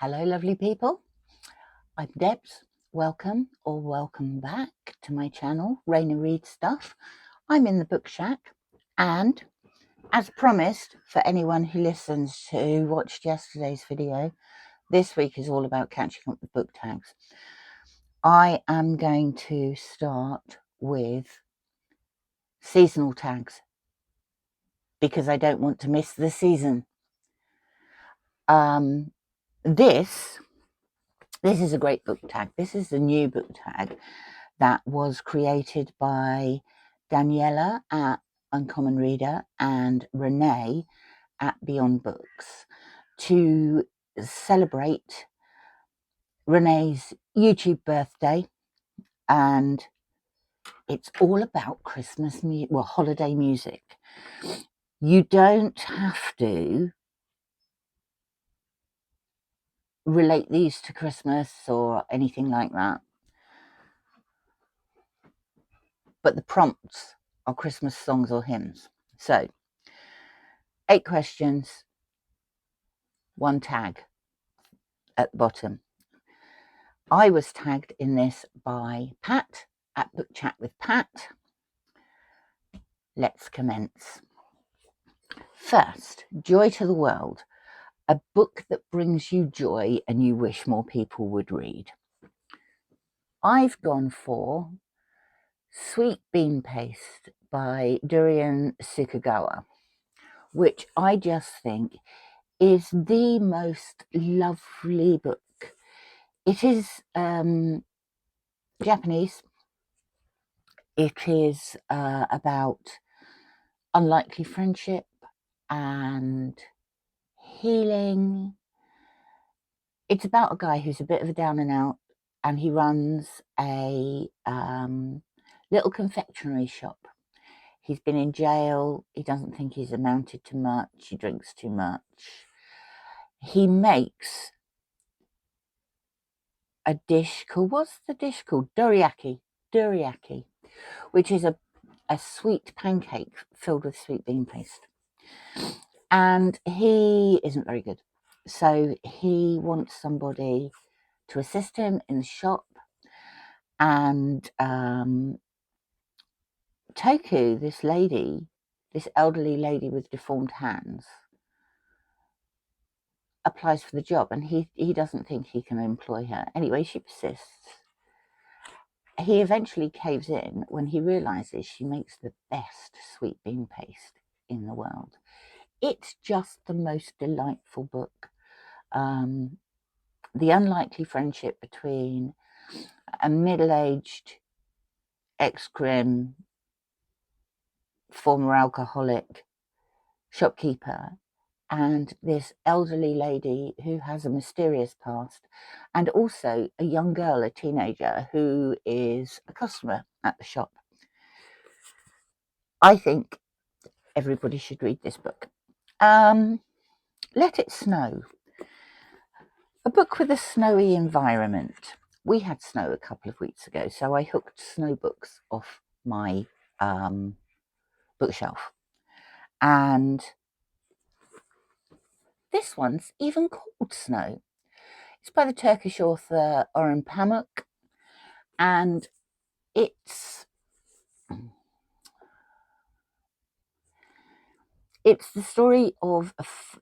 Hello, lovely people. I'm Debs. Welcome or welcome back to my channel, Reney Reads Stuff. I'm in the book shack, and as promised, for anyone who listens who watched yesterday's video, this week is all about catching up with book tags. I am going to start with seasonal tags because I don't want to miss the season. This is a great book tag. This is a new book tag that was created by Daniela at Uncommon Reader and Reney at Beyond Books to celebrate Reney's YouTube birthday, and it's all about Christmas music, well, holiday music. You don't have to relate these to Christmas or anything like that, but the prompts are Christmas songs or hymns. So 8 questions, 1 tag at the bottom. I was tagged in this by Pat at Book Chat with Pat. Let's commence. First, Joy to the World, a book that brings you joy and you wish more people would read. I've gone for Sweet Bean Paste by Durian Sukagawa, which I just think is the most lovely book. It is Japanese. It is about unlikely friendship and healing. It's about a guy who's a bit of a down and out, and he runs a little confectionery shop. He's been in jail. He doesn't think he's amounted to much. He drinks too much. He makes a dish called, what's the dish called? Dorayaki, which is a sweet pancake filled with sweet bean paste. And he isn't very good. So he wants somebody to assist him in the shop. And Toku, this elderly lady with deformed hands, applies for the job, and he doesn't think he can employ her. Anyway, she persists. He eventually caves in when he realizes she makes the best sweet bean paste in the world. It's just the most delightful book. The unlikely friendship between a middle-aged ex-grim, former alcoholic shopkeeper and this elderly lady who has a mysterious past, and also a young girl, a teenager, who is a customer at the shop. I think everybody should read this book. Let It Snow. A book with a snowy environment. We had snow a couple of weeks ago, so I hooked snow books off my bookshelf. And this one's even called Snow. It's by the Turkish author Orhan Pamuk, and it's the story of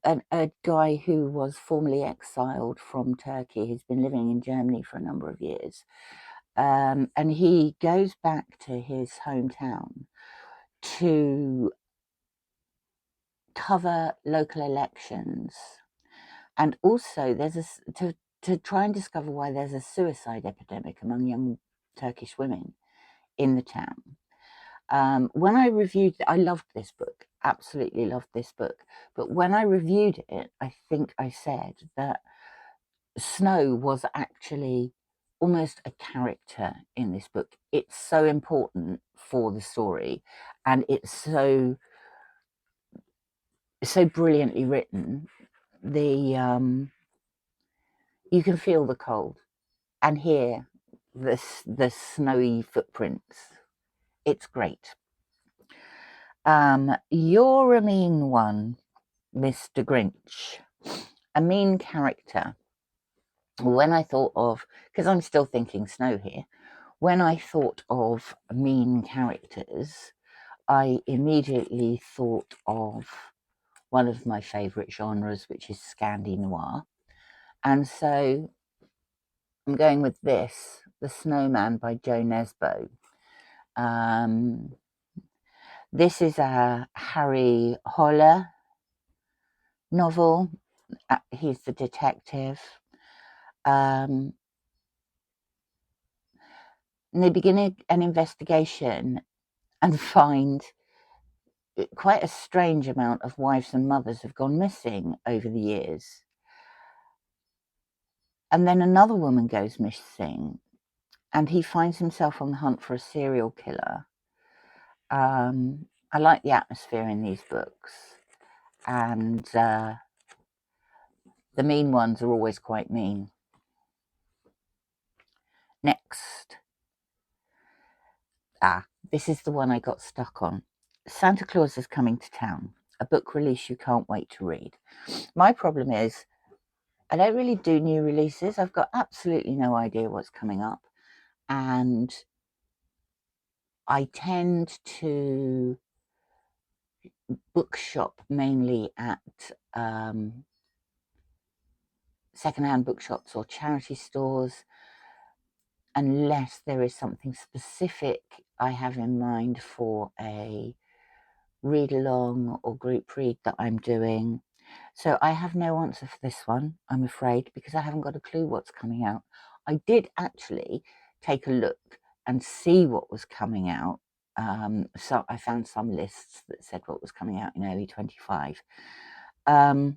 a guy who was formerly exiled from Turkey. He's been living in Germany for a number of years, and he goes back to his hometown to cover local elections, and also there's to try and discover why there's a suicide epidemic among young Turkish women in the town. When I reviewed it, I loved this book, absolutely loved this book. But when I reviewed it, I think I said that Snow was actually almost a character in this book. It's so important for the story, and it's so brilliantly written. You can feel the cold and hear the snowy footprints. It's great. You're a Mean One, Mr. Grinch. A mean character. when I thought of, because I'm still thinking snow here, when I thought of mean characters, I immediately thought of one of my favourite genres, which is Scandi Noir. And so I'm going with this, The Snowman by Joe Nesbo. This is a Harry Holler novel. He's the detective. And they begin an investigation and find quite a strange amount of wives and mothers have gone missing over the years. And then another woman goes missing, and he finds himself on the hunt for a serial killer. I like the atmosphere in these books, and the mean ones are always quite mean. Next. This is the one I got stuck on. Santa Claus is Coming to Town, a book release you can't wait to read. My problem is I don't really do new releases. I've got absolutely no idea what's coming up. And I tend to bookshop mainly at secondhand bookshops or charity stores, unless there is something specific I have in mind for a read along or group read that I'm doing. So I have no answer for this one, I'm afraid, because I haven't got a clue what's coming out. I did actually take a look and see what was coming out. So I found some lists that said what was coming out in early 25. But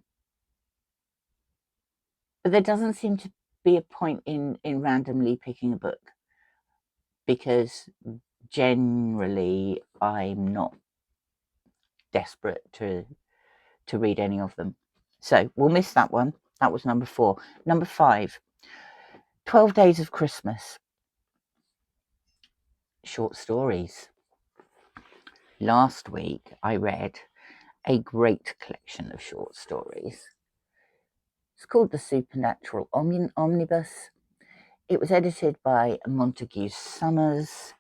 there doesn't seem to be a point in randomly picking a book, because generally I'm not desperate to read any of them. So we'll miss that one. That was number 4. Number 5, 12 Days of Christmas. Short stories. Last week I read a great collection of short stories. It's called The Supernatural Omnibus. It was edited by Montague Summers.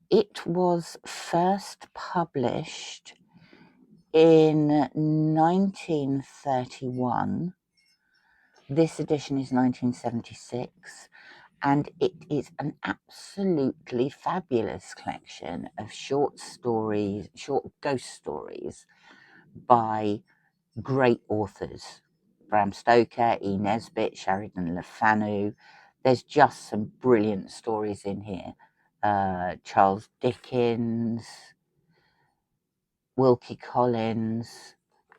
It was first published in 1931. This edition is 1976, and it is an absolutely fabulous collection of short stories, short ghost stories by great authors. Bram Stoker, E. Nesbit, Sheridan Le Fanu. There's just some brilliant stories in here. Charles Dickens, Wilkie Collins,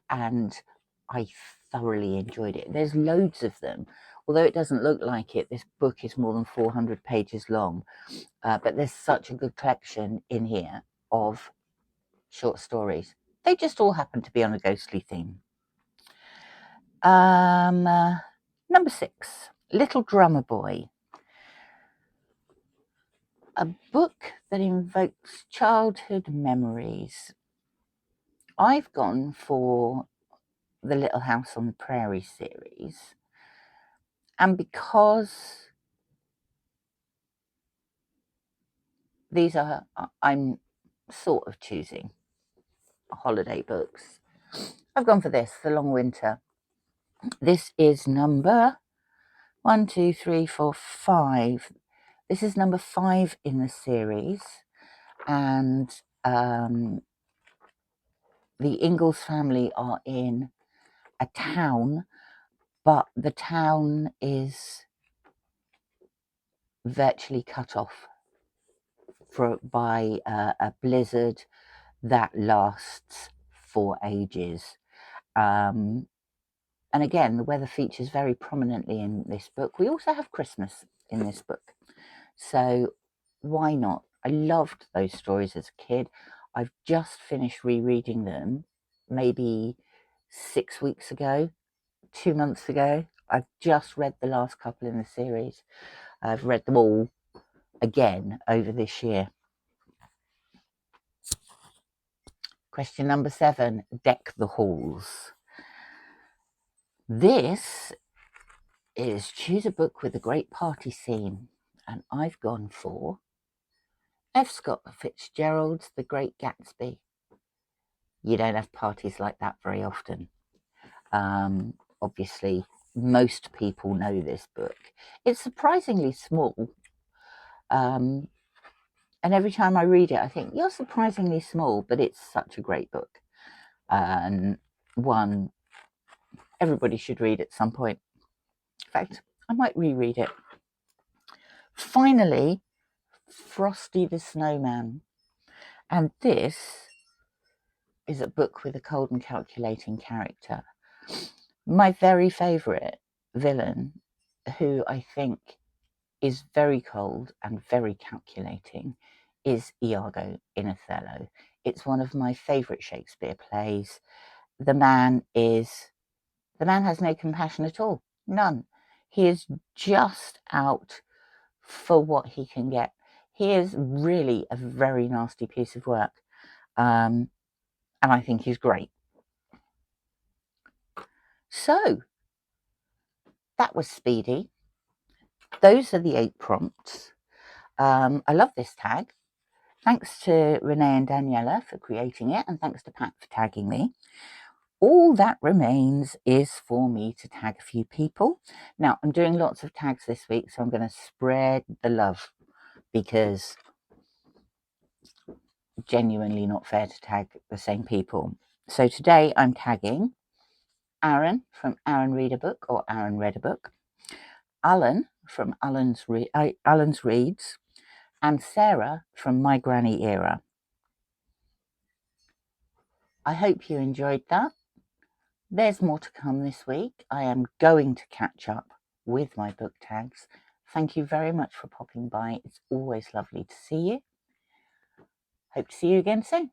and I thoroughly enjoyed it. There's loads of them. Although it doesn't look like it, this book is more than 400 pages long. But there's such a good collection in here of short stories. They just all happen to be on a ghostly theme. Number 6, Little Drummer Boy. A book that invokes childhood memories. I've gone for the Little House on the Prairie series, and because these are, I'm sort of choosing holiday books, I've gone for this, The Long Winter. This is number 1, 2, 3, 4, 5. This is number 5 in the series, and the Ingalls family are in a town, but the town is virtually cut off by a blizzard that lasts for ages. And again, the weather features very prominently in this book. We also have Christmas in this book, so why not? I loved those stories as a kid. I've just finished rereading them maybe 6 weeks ago, 2 months ago. I've just read the last couple in the series. I've read them all again over this year. Question number 7, Deck the Halls. This is choose a book with a great party scene. And I've gone for F. Scott Fitzgerald's The Great Gatsby. You don't have parties like that very often. Obviously, most people know this book. It's surprisingly small. And every time I read it, I think, you're surprisingly small, but it's such a great book. And one everybody should read at some point. In fact, I might reread it. Finally, Frosty the Snowman. And this is a book with a cold and calculating character. My very favourite villain, who I think is very cold and very calculating, is Iago in Othello. It's one of my favourite Shakespeare plays. The man has no compassion at all. None. He is just out for what he can get. He is really a very nasty piece of work. And I think he's great. So, that was speedy. Those are the 8 prompts. I love this tag. Thanks to Reney and Daniela for creating it, and thanks to Pat for tagging me. All that remains is for me to tag a few people. Now, I'm doing lots of tags this week, so I'm going to spread the love, because genuinely not fair to tag the same people. So today I'm tagging Aaron from Aaron Read a Book, or Aaron Read a Book, Alan from Alan's Reads, and Sarah from My Granny Era. I hope you enjoyed that. There's more to come this week. I am going to catch up with my book tags. Thank you very much for popping by. It's always lovely to see you. Hope to see you again soon.